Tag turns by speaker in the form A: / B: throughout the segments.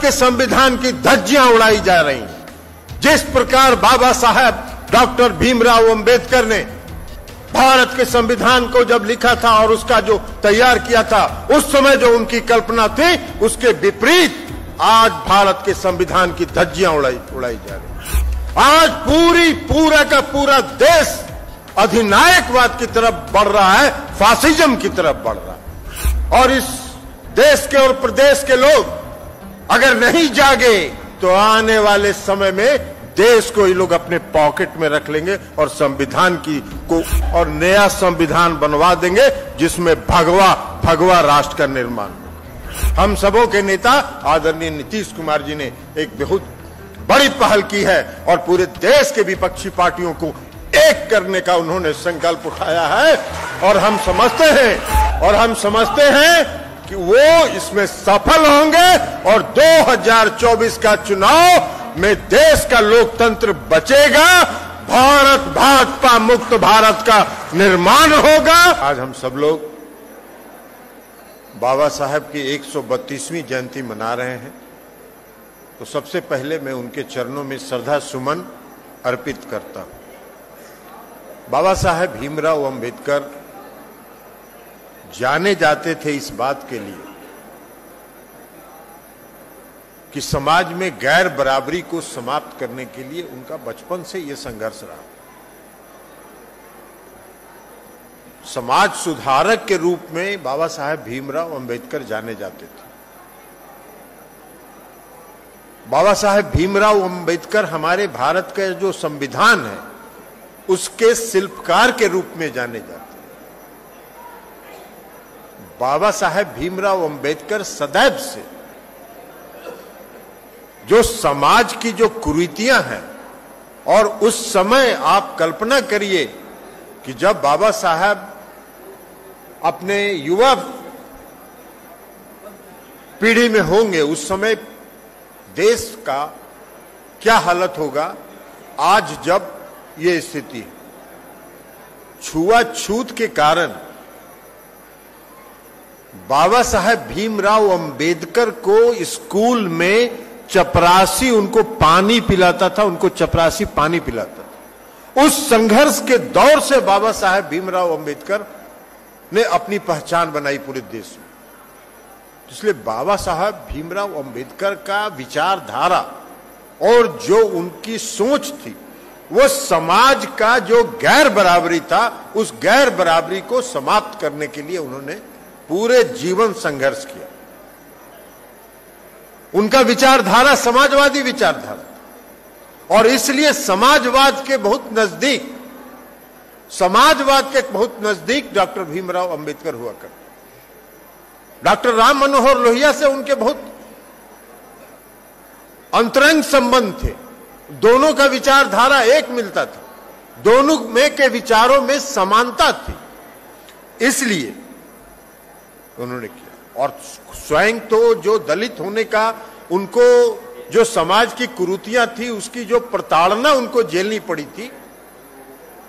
A: के संविधान की धज्जियां उड़ाई जा रही हैं। जिस प्रकार बाबा साहब डॉक्टर भीमराव अंबेडकर ने भारत के संविधान को जब लिखा था और उसका जो तैयार किया था, उस समय जो उनकी कल्पना थी, उसके विपरीत आज भारत के संविधान की धज्जियां उड़ाई जा रही। आज पूरा का पूरा देश अधिनायकवाद की तरफ बढ़ रहा है, फासिज्म की तरफ बढ़ रहा है। और इस देश के और प्रदेश के लोग अगर नहीं जागे तो आने वाले समय में देश को ये लोग अपने पॉकेट में रख लेंगे और संविधान को और नया संविधान बनवा देंगे, जिसमें भगवा राष्ट्र का निर्माण। हम सबों के नेता आदरणीय नीतीश कुमार जी ने एक बहुत बड़ी पहल की है और पूरे देश के विपक्षी पार्टियों को एक करने का उन्होंने संकल्प उठाया है। और हम समझते हैं कि वो इसमें सफल होंगे और 2024 का चुनाव में देश का लोकतंत्र बचेगा, भारत भाजपा मुक्त भारत का निर्माण होगा। आज हम सब लोग बाबा साहब की 132वीं जयंती मना रहे हैं, तो सबसे पहले मैं उनके चरणों में श्रद्धा सुमन अर्पित करता हूं। बाबा साहब भीमराव अंबेडकर जाने जाते थे इस बात के लिए कि समाज में गैर बराबरी को समाप्त करने के लिए उनका बचपन से यह संघर्ष रहा। समाज सुधारक के रूप में बाबा साहब भीमराव अंबेडकर जाने जाते थे। बाबा साहब भीमराव अंबेडकर हमारे भारत का जो संविधान है उसके शिल्पकार के रूप में जाने जाते हैं। बाबा साहब भीमराव अंबेडकर सदैव से जो समाज की जो कुरीतियां हैं, और उस समय आप कल्पना करिए कि जब बाबा साहब अपने युवा पीढ़ी में होंगे, उस समय देश का क्या हालत होगा। आज जब ये स्थिति है, छुआछूत के कारण बाबा साहब भीमराव अंबेडकर को स्कूल में चपरासी उनको पानी पिलाता था, उनको चपरासी पानी पिलाता था। उस संघर्ष के दौर से बाबा साहब भीमराव अंबेडकर ने अपनी पहचान बनाई पूरे देश में। इसलिए बाबा साहब भीमराव अंबेडकर का विचारधारा और जो उनकी सोच थी, वो समाज का जो गैर बराबरी था, उस गैर बराबरी को समाप्त करने के लिए उन्होंने पूरे जीवन संघर्ष किया। उनका विचारधारा समाजवादी विचारधारा, और इसलिए समाजवाद के बहुत नजदीक डॉक्टर भीमराव अंबेडकर हुआ करते। डॉक्टर राम मनोहर लोहिया से उनके बहुत अंतरंग संबंध थे। दोनों का विचारधारा एक मिलता था, दोनों में के विचारों में समानता थी, इसलिए उन्होंने किया। और स्वयं तो जो दलित होने का उनको जो समाज की कुरीतियां थी, उसकी जो प्रताड़ना उनको झेलनी पड़ी थी,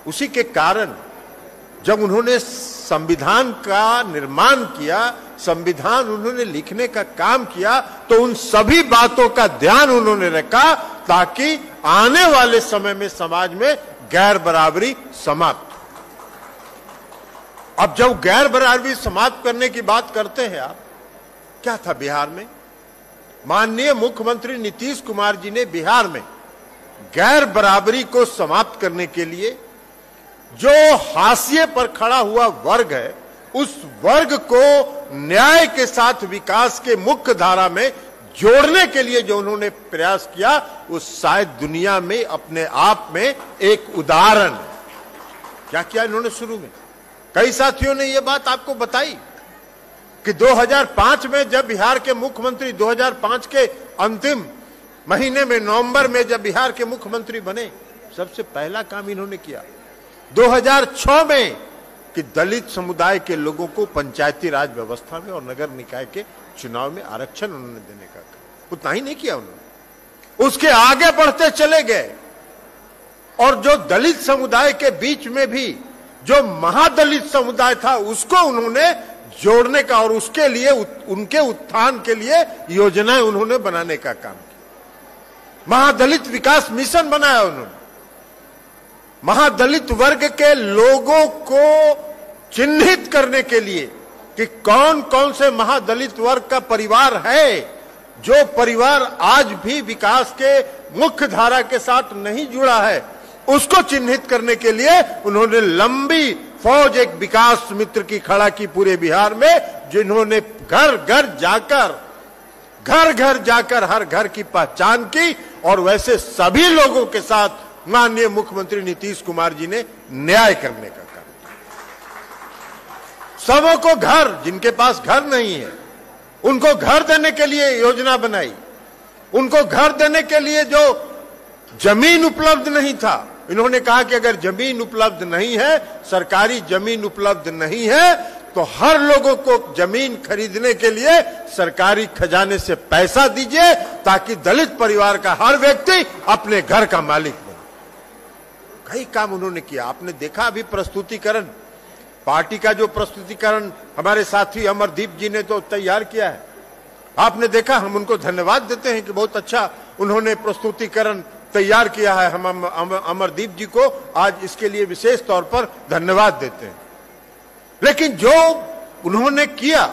A: उसी के कारण जब उन्होंने संविधान का निर्माण किया, संविधान उन्होंने लिखने का काम किया, तो उन सभी बातों का ध्यान उन्होंने रखा ताकि आने वाले समय में समाज में गैर बराबरी समाप्त। अब जब गैर बराबरी समाप्त करने की बात करते हैं आप, क्या था बिहार में? माननीय मुख्यमंत्री नीतीश कुमार जी ने बिहार में गैर बराबरी को समाप्त करने के लिए जो हाशिए पर खड़ा हुआ वर्ग है, उस वर्ग को न्याय के साथ विकास के मुख्य धारा में जोड़ने के लिए जो उन्होंने प्रयास किया, वो शायद दुनिया में अपने आप में एक उदाहरण है। क्या किया इन्होंने शुरू में? कई साथियों ने ये बात आपको बताई कि 2005 में जब बिहार के मुख्यमंत्री 2005 के अंतिम महीने में नवंबर में जब बिहार के मुख्यमंत्री बने, सबसे पहला काम इन्होंने किया 2006 में कि दलित समुदाय के लोगों को पंचायती राज व्यवस्था में और नगर निकाय के चुनाव में आरक्षण उन्होंने देने का काम। उतना ही नहीं किया उन्होंने, उसके आगे बढ़ते चले गए और जो दलित समुदाय के बीच में भी जो महादलित समुदाय था, उसको उन्होंने जोड़ने का और उसके लिए उनके उत्थान के लिए योजनाएं उन्होंने बनाने का काम किया। महादलित विकास मिशन बनाया उन्होंने। महादलित वर्ग के लोगों को चिन्हित करने के लिए कि कौन कौन से महादलित वर्ग का परिवार है, जो परिवार आज भी विकास के मुख्य धारा के साथ नहीं जुड़ा है, उसको चिन्हित करने के लिए उन्होंने लंबी फौज एक विकास मित्र की खड़ा की पूरे बिहार में, जिन्होंने घर घर जाकर हर घर की पहचान की और वैसे सभी लोगों के साथ माननीय मुख्यमंत्री नीतीश कुमार जी ने न्याय करने का काम किया। सबों को घर, जिनके पास घर नहीं है उनको घर देने के लिए योजना बनाई। उनको घर देने के लिए जो जमीन उपलब्ध नहीं था, इन्होंने कहा कि अगर जमीन उपलब्ध नहीं है, सरकारी जमीन उपलब्ध नहीं है, तो हर लोगों को जमीन खरीदने के लिए सरकारी खजाने से पैसा दीजिए ताकि दलित परिवार का हर व्यक्ति अपने घर का मालिक बने। कई काम उन्होंने किया। आपने देखा अभी प्रस्तुतिकरण, पार्टी का जो प्रस्तुतिकरण हमारे साथी अमरदीप जी ने तो तैयार किया है, आपने देखा। हम उनको धन्यवाद देते हैं कि बहुत अच्छा उन्होंने प्रस्तुतिकरण तैयार किया है। हम अमरदीप जी को आज इसके लिए विशेष तौर पर धन्यवाद देते हैं। लेकिन जो उन्होंने किया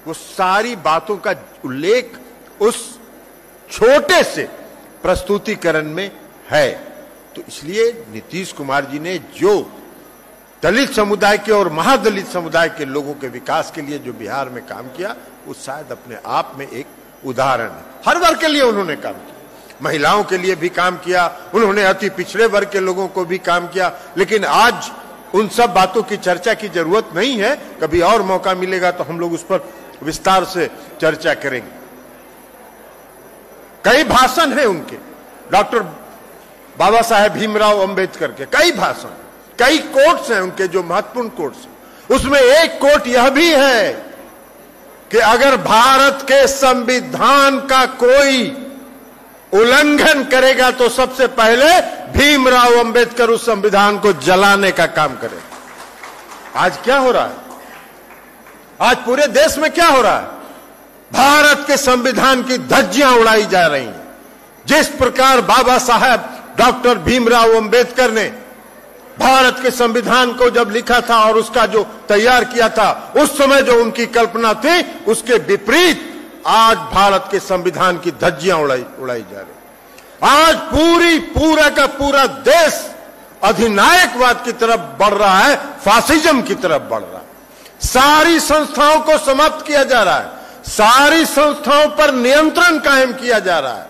A: वो सारी बातों का उल्लेख उस छोटे से प्रस्तुतिकरण में है। तो इसलिए नीतीश कुमार जी ने जो दलित समुदाय के और महादलित समुदाय के लोगों के विकास के लिए जो बिहार में काम किया, वो शायद अपने आप में एक उदाहरण है। हर वर्ग के लिए उन्होंने काम किया, महिलाओं के लिए भी काम किया, उन्होंने अति पिछड़े वर्ग के लोगों को भी काम किया। लेकिन आज उन सब बातों की चर्चा की जरूरत नहीं है। कभी और मौका मिलेगा तो हम लोग उस पर विस्तार से चर्चा करेंगे। कई भाषण हैं उनके, डॉक्टर बाबा साहेब भीमराव अंबेडकर के कई भाषण, कई कोट्स हैं उनके जो महत्वपूर्ण कोट्स। उसमें एक कोट यह भी है कि अगर भारत के संविधान का कोई उल्लंघन करेगा तो सबसे पहले भीमराव अंबेडकर उस संविधान को जलाने का काम करेगा। आज क्या हो रहा है? आज पूरे देश में क्या हो रहा है? भारत के संविधान की धज्जियां उड़ाई जा रही हैं। जिस प्रकार बाबा साहेब डॉक्टर भीमराव अंबेडकर ने भारत के संविधान को जब लिखा था और उसका जो तैयार किया था, उस समय जो उनकी कल्पना थी, उसके विपरीत आज भारत के संविधान की धज्जियां उड़ाई जा रही। आज पूरा का पूरा देश अधिनायकवाद की तरफ बढ़ रहा है, फासिज्म की तरफ बढ़ रहा है। सारी संस्थाओं को समाप्त किया जा रहा है, सारी संस्थाओं पर नियंत्रण कायम किया जा रहा है।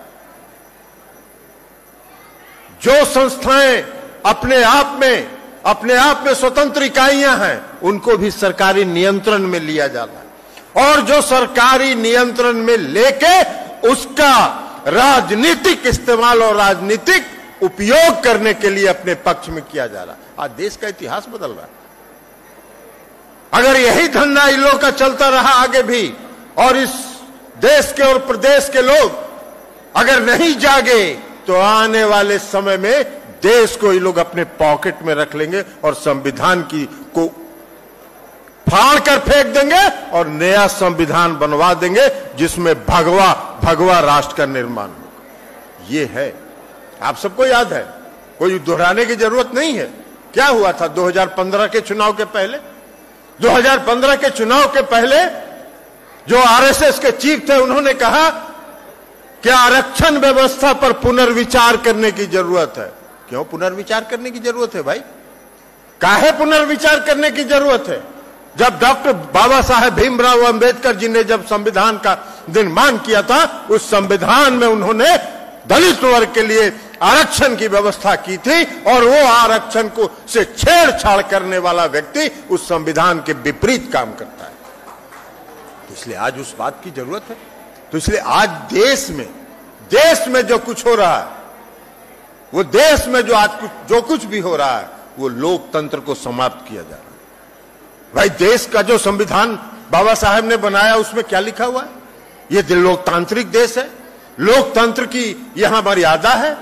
A: जो संस्थाएं अपने आप में स्वतंत्र इकाइयां हैं, उनको भी सरकारी नियंत्रण में लिया जा रहा है। और जो सरकारी नियंत्रण में लेके उसका राजनीतिक इस्तेमाल और राजनीतिक उपयोग करने के लिए अपने पक्ष में किया जा रहा है। आज देश का इतिहास बदल रहा है। अगर यही धंधा इन लोगों का चलता रहा आगे भी, और इस देश के और प्रदेश के लोग अगर नहीं जागे, तो आने वाले समय में देश को ये लोग अपने पॉकेट में रख लेंगे और संविधान को फाड़ कर फेंक देंगे और नया संविधान बनवा देंगे, जिसमें भगवा राष्ट्र का निर्माण होगा। ये है, आप सबको याद है, कोई दोहराने की जरूरत नहीं है। क्या हुआ था 2015 के चुनाव के पहले? 2015 के चुनाव के पहले जो आरएसएस के चीफ थे, उन्होंने कहा कि आरक्षण व्यवस्था पर पुनर्विचार करने की जरूरत है। क्यों पुनर्विचार करने की जरूरत है भाई? काहे पुनर्विचार करने की जरूरत है? जब डॉक्टर बाबा साहेब भीमराव अंबेडकर जी ने जब संविधान का निर्माण किया था, उस संविधान में उन्होंने दलित वर्ग के लिए आरक्षण की व्यवस्था की थी, और वो आरक्षण को से छेड़छाड़ करने वाला व्यक्ति उस संविधान के विपरीत काम करता है। तो इसलिए आज उस बात की जरूरत है। तो इसलिए आज देश में जो कुछ हो रहा है, वो देश में जो कुछ भी हो रहा है, वो लोकतंत्र को समाप्त किया जा रहा है। भाई, देश का जो संविधान बाबा साहेब ने बनाया, उसमें क्या लिखा हुआ है? ये लोकतांत्रिक देश है, लोकतंत्र की यहां मर्यादा है।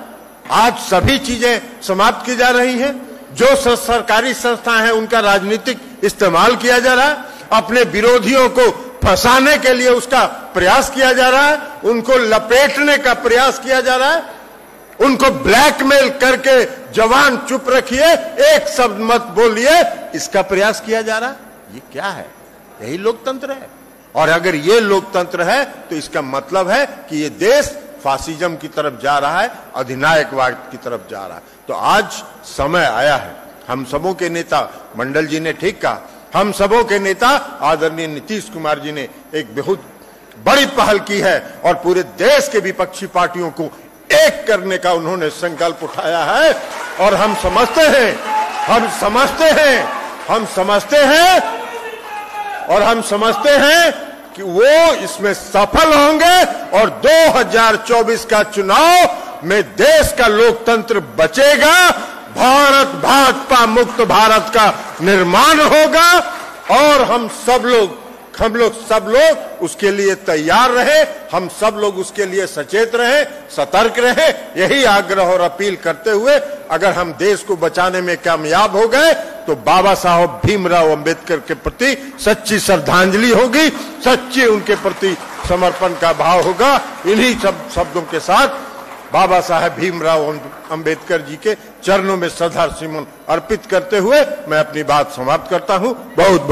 A: आज सभी चीजें समाप्त की जा रही हैं। जो सरकारी संस्थाएं हैं, उनका राजनीतिक इस्तेमाल किया जा रहा है। अपने विरोधियों को फंसाने के लिए उसका प्रयास किया जा रहा है, उनको लपेटने का प्रयास किया जा रहा है, उनको ब्लैकमेल करके जवान चुप रखिए, एक शब्द मत बोलिए, इसका प्रयास किया जा रहा है। ये क्या है? यही लोकतंत्र है। और अगर ये लोकतंत्र है तो इसका मतलब है कि ये देश फासिज्म की तरफ जा रहा है, अधिनायकवाद की तरफ जा रहा है। तो आज समय आया है, हम सबों के नेता, मंडल जी ने ठीक कहा, हम सबों के नेता आदरणीय नीतीश कुमार जी ने एक बहुत बड़ी पहल की है और पूरे देश के विपक्षी पार्टियों को एक करने का उन्होंने संकल्प उठाया है। और हम समझते हैं कि वो इसमें सफल होंगे और 2024 का चुनाव में देश का लोकतंत्र बचेगा, भारत भाजपा मुक्त भारत का निर्माण होगा और हम सब लोग उसके लिए तैयार रहे, हम सब लोग उसके लिए सचेत रहे, सतर्क रहे। यही आग्रह और अपील करते हुए अगर हम देश को बचाने में कामयाब हो गए तो बाबा साहब भीमराव अंबेडकर के प्रति सच्ची श्रद्धांजलि होगी, सच्ची उनके प्रति समर्पण का भाव होगा। इन्हीं सब शब्दों के साथ बाबा साहब भीमराव अंबेडकर जी के चरणों में श्रद्धा सुमन अर्पित करते हुए मैं अपनी बात समाप्त करता हूं। बहुत बहुत